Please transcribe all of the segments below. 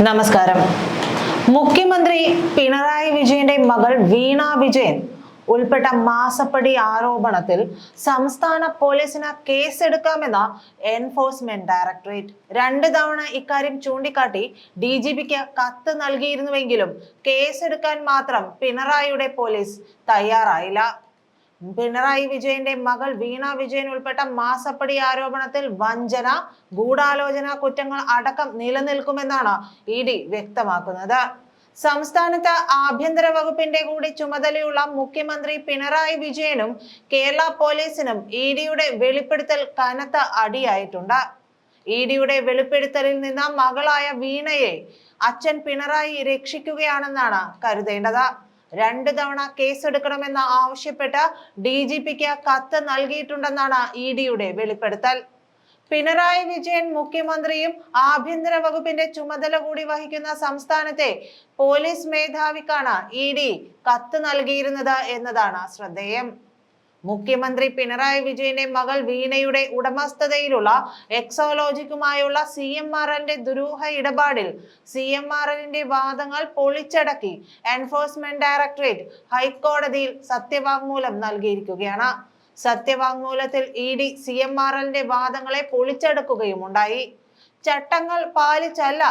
നമസ്കാരം. മുഖ്യമന്ത്രി പിണറായി വിജയന്റെ മകൾ വീണ വിജയൻ ഉൾപ്പെട്ട മാസപ്പടി ആരോപണത്തിൽ സംസ്ഥാന പോലീസിന് കേസെടുക്കാമെന്ന എൻഫോഴ്സ്മെന്റ് ഡയറക്ടറേറ്റ് 2 തവണ ഇക്കാര്യം ചൂണ്ടിക്കാട്ടി DGPക്ക് കത്ത് നൽകിയിരുന്നുവെങ്കിലും കേസെടുക്കാൻ മാത്രം പിണറായിയുടെ പോലീസ് തയ്യാറായില്ല. പിണറായി വിജയന്റെ മകൾ വീണ വിജയൻ ഉൾപ്പെട്ട മാസപ്പടി ആരോപണത്തിൽ വഞ്ചന, ഗൂഢാലോചന കുറ്റങ്ങൾ അടക്കം നിലനിൽക്കുമെന്നാണ് ED വ്യക്തമാക്കുന്നത്. സംസ്ഥാനത്ത് ആഭ്യന്തര വകുപ്പിന്റെ കൂടി ചുമതലയുള്ള മുഖ്യമന്ത്രി പിണറായി വിജയനും കേരള പോലീസിനും EDയുടെ വെളിപ്പെടുത്തൽ കനത്ത അടിയായിട്ടുണ്ട്. EDയുടെ വെളിപ്പെടുത്തലിൽ നിന്ന് മകളായ വീണയെ അച്ഛൻ പിണറായി രക്ഷിക്കുകയാണെന്നാണ് കരുതേണ്ടത്. 2 തവണ കേസെടുക്കണമെന്ന് ആവശ്യപ്പെട്ട് DGPക്ക് കത്ത് നൽകിയിട്ടുണ്ടെന്നാണ് EDയുടെ വെളിപ്പെടുത്തൽ. പിണറായി വിജയൻ മുഖ്യമന്ത്രിയും ആഭ്യന്തര വകുപ്പിന്റെ ചുമതല കൂടി വഹിക്കുന്ന സംസ്ഥാനത്തെ പോലീസ് മേധാവിക്കാണ് ED കത്ത് നൽകിയിരുന്നത് എന്നതാണ് ശ്രദ്ധേയം. മുഖ്യമന്ത്രി പിണറായി വിജയന്റെ മകൾ വീണയുടെ ഉടമസ്ഥതയിലുള്ള എക്സോലോജിക്കുമായുള്ള CMRLന്റെ ദുരൂഹ ഇടപാടിൽ CMRLന്റെ വാദങ്ങൾ പൊളിച്ചടക്കി എൻഫോഴ്സ്മെന്റ് ഡയറക്ടറേറ്റ് ഹൈക്കോടതിയിൽ സത്യവാങ്മൂലം നൽകിയിരിക്കുകയാണ്. സത്യവാങ്മൂലത്തിൽ ED CMRLന്റെ വാദങ്ങളെ പൊളിച്ചെടുക്കുകയുമുണ്ടായി. ചട്ടങ്ങൾ പാലിച്ചല്ല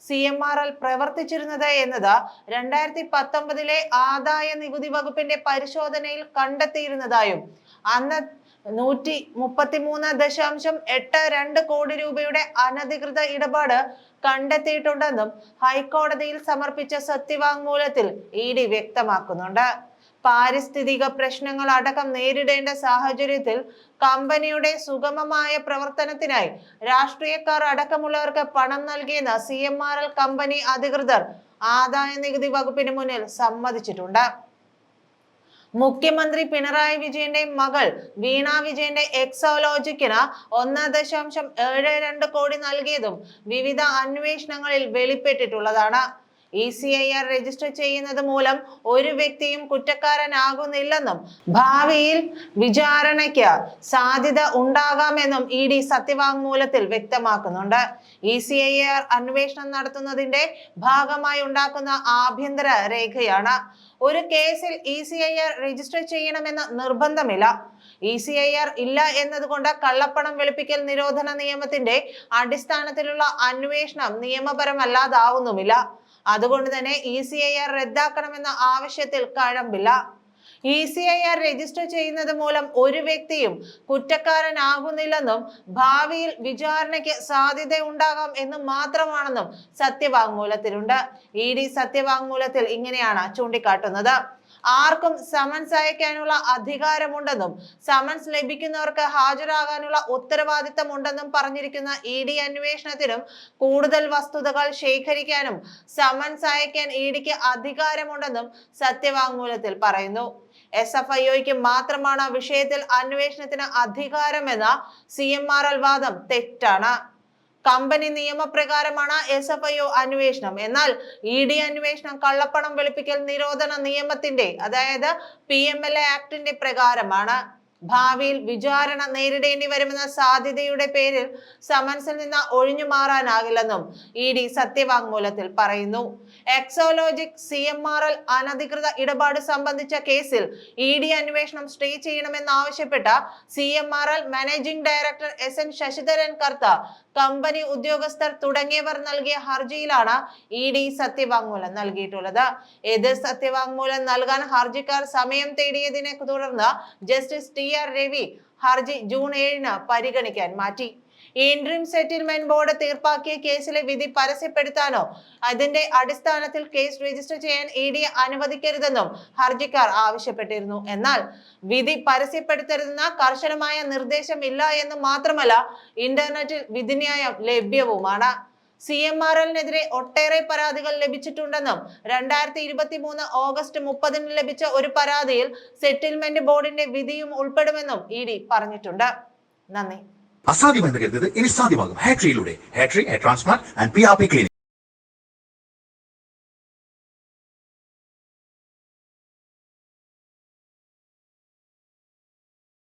CMRL പ്രവർത്തിച്ചിരുന്നത് എന്നത് 2019 ആദായ നികുതി വകുപ്പിന്റെ പരിശോധനയിൽ കണ്ടെത്തിയിരുന്നതായും അന്ന് 133.82 കോടി രൂപയുടെ അനധികൃത ഇടപാട് കണ്ടെത്തിയിട്ടുണ്ടെന്നും ഹൈക്കോടതിയിൽ സമർപ്പിച്ച സത്യവാങ്മൂലത്തിൽ ED വ്യക്തമാക്കുന്നുണ്ട്. പാരിസ്ഥിതിക പ്രശ്നങ്ങൾ അടക്കം നേരിടേണ്ട സാഹചര്യത്തിൽ കമ്പനിയുടെ സുഗമമായ പ്രവർത്തനത്തിനായി രാഷ്ട്രീയക്കാർ അടക്കമുള്ളവർക്ക് പണം നൽകിയെന്ന് CMRL കമ്പനി അധികൃതർ ആദായ നികുതി വകുപ്പിന് മുന്നിൽ സമ്മതിച്ചിട്ടുണ്ട്. മുഖ്യമന്ത്രി പിണറായി വിജയന്റെ മകൾ വീണ വിജയന്റെ എക്സോലോജിക്കിന് 1.72 കോടി നൽകിയതും വിവിധ അന്വേഷണങ്ങളിൽ വെളിപ്പെട്ടിട്ടുള്ളതാണ്. ECIR രജിസ്റ്റർ ചെയ്യുന്നത് മൂലം ഒരു വ്യക്തിയും കുറ്റക്കാരനാകുന്നില്ലെന്നും ഭാവിയിൽ വിചാരണയ്ക്ക് സാധ്യത ഉണ്ടാകാമെന്നും ED സത്യവാങ്മൂലത്തിൽ വ്യക്തമാക്കുന്നുണ്ട്. ECIR അന്വേഷണം നടത്തുന്നതിന്റെ ഭാഗമായി ഉണ്ടാക്കുന്ന ആഭ്യന്തര രേഖയാണ്. ഒരു കേസിൽ ECIR രജിസ്റ്റർ ചെയ്യണമെന്ന് നിർബന്ധമില്ല. ECIR ഇല്ല എന്നതുകൊണ്ട് കള്ളപ്പണം വെളുപ്പിക്കൽ നിരോധന നിയമത്തിന്റെ അടിസ്ഥാനത്തിലുള്ള അന്വേഷണം നിയമപരമല്ലാതാവുന്നുമില്ല. അതുകൊണ്ട് തന്നെ ECIR റദ്ദാക്കണമെന്ന ആവശ്യത്തിൽ കഴമ്പില്ല. ECIR രജിസ്റ്റർ ചെയ്യുന്നത് മൂലം ഒരു വ്യക്തിയും കുറ്റക്കാരനാകുന്നില്ലെന്നും ഭാവിയിൽ വിചാരണയ്ക്ക് സാധ്യതയുണ്ടാകാം എന്ന് മാത്രമാണെന്നും സത്യവാങ്മൂലത്തിലുണ്ട്. ED സത്യവാങ്മൂലത്തിൽ ഇങ്ങനെയാണ് ചൂണ്ടിക്കാട്ടുന്നത്. ആർക്കും സമൻസ് അയക്കാനുള്ള അധികാരമുണ്ടെന്നും സമൻസ് ലഭിക്കുന്നവർക്ക് ഹാജരാകാനുള്ള ഉത്തരവാദിത്തമുണ്ടെന്നും പറഞ്ഞിരിക്കുന്ന ED അന്വേഷണത്തിനും കൂടുതൽ വസ്തുതകൾ ശേഖരിക്കാനും സമൻസ് അയക്കാൻ EDക്ക് അധികാരമുണ്ടെന്നും സത്യവാങ്മൂലത്തിൽ പറയുന്നു. SFIOയ്ക്ക് മാത്രമാണ് വിഷയത്തിൽ അന്വേഷണത്തിന് അധികാരമെന്ന CMRL വാദം തെറ്റാണ്. കമ്പനി നിയമപ്രകാരമാണ് SFIO അന്വേഷണം. എന്നാൽ ED അന്വേഷണം കള്ളപ്പണം വെളുപ്പിക്കൽ നിരോധന നിയമത്തിന്റെ അതായത് PMLA ആക്ടിന്റെ പ്രകാരമാണ്. ഭാവിയിൽ വിചാരണ നേരിടേണ്ടി വരുമെന്ന സാധ്യതയുടെ പേരിൽ സമൻസിൽ നിന്ന് ഒഴിഞ്ഞു മാറാനാകില്ലെന്നും ED സത്യവാങ്മൂലത്തിൽ പറയുന്നു. എക്സോലോജിക് CMRL അനധികൃത ഇടപാട് സംബന്ധിച്ച കേസിൽ ED അന്വേഷണം സ്റ്റേ ചെയ്യണമെന്നാവശ്യപ്പെട്ട CMRL managing director SN Sasidharan Kartha, company ഉദ്യോഗസ്ഥർ തുടങ്ങിയവർ നൽകിയ ഹർജിയിലാണ് ED സത്യവാങ്മൂലം നൽകിയിട്ടുള്ളത്. എതിർ സത്യവാങ്മൂലം നൽകാൻ ഹർജിക്കാർ സമയം തേടിയതിനെ തുടർന്ന് ജസ്റ്റിസ് TR രവി ഹർജി ജൂൺ 7 പരിഗണിക്കാൻ മാറ്റി. ഇന്ററിം സെറ്റിൽമെന്റ് ബോർഡ് തീർപ്പാക്കിയ കേസിലെ വിധി പരസ്യപ്പെടുത്താനോ അതിന്റെ അടിസ്ഥാനത്തിൽ കേസ് രജിസ്റ്റർ ചെയ്യാൻ ED അനുവദിക്കരുതെന്നും ഹർജിക്കാർ ആവശ്യപ്പെട്ടിരുന്നു. എന്നാൽ വിധി പരസ്യപ്പെടുത്തരുതെന്ന കർശനമായ നിർദ്ദേശം ഇല്ല എന്ന് മാത്രമല്ല ഇന്റർനെറ്റിൽ വിധിന്യായം ലഭ്യവുമാണ്. CMRLനെതിരെ ഒട്ടേറെ പരാതികൾ ലഭിച്ചിട്ടുണ്ടെന്നും 2023 ഓഗസ്റ്റ് 30 ലഭിച്ച ഒരു പരാതിയിൽ സെറ്റിൽമെന്റ് ബോർഡിന്റെ വിധിയും ഉൾപ്പെടുമെന്നും ED പറഞ്ഞിട്ടുണ്ട്. നന്ദി. അസാധ്യമെന്ന് കരുതുന്നത് ഇനി സാധ്യമാകും. ഹാട്രിയിലൂടെ Hatri hair transplant and PRP clinic.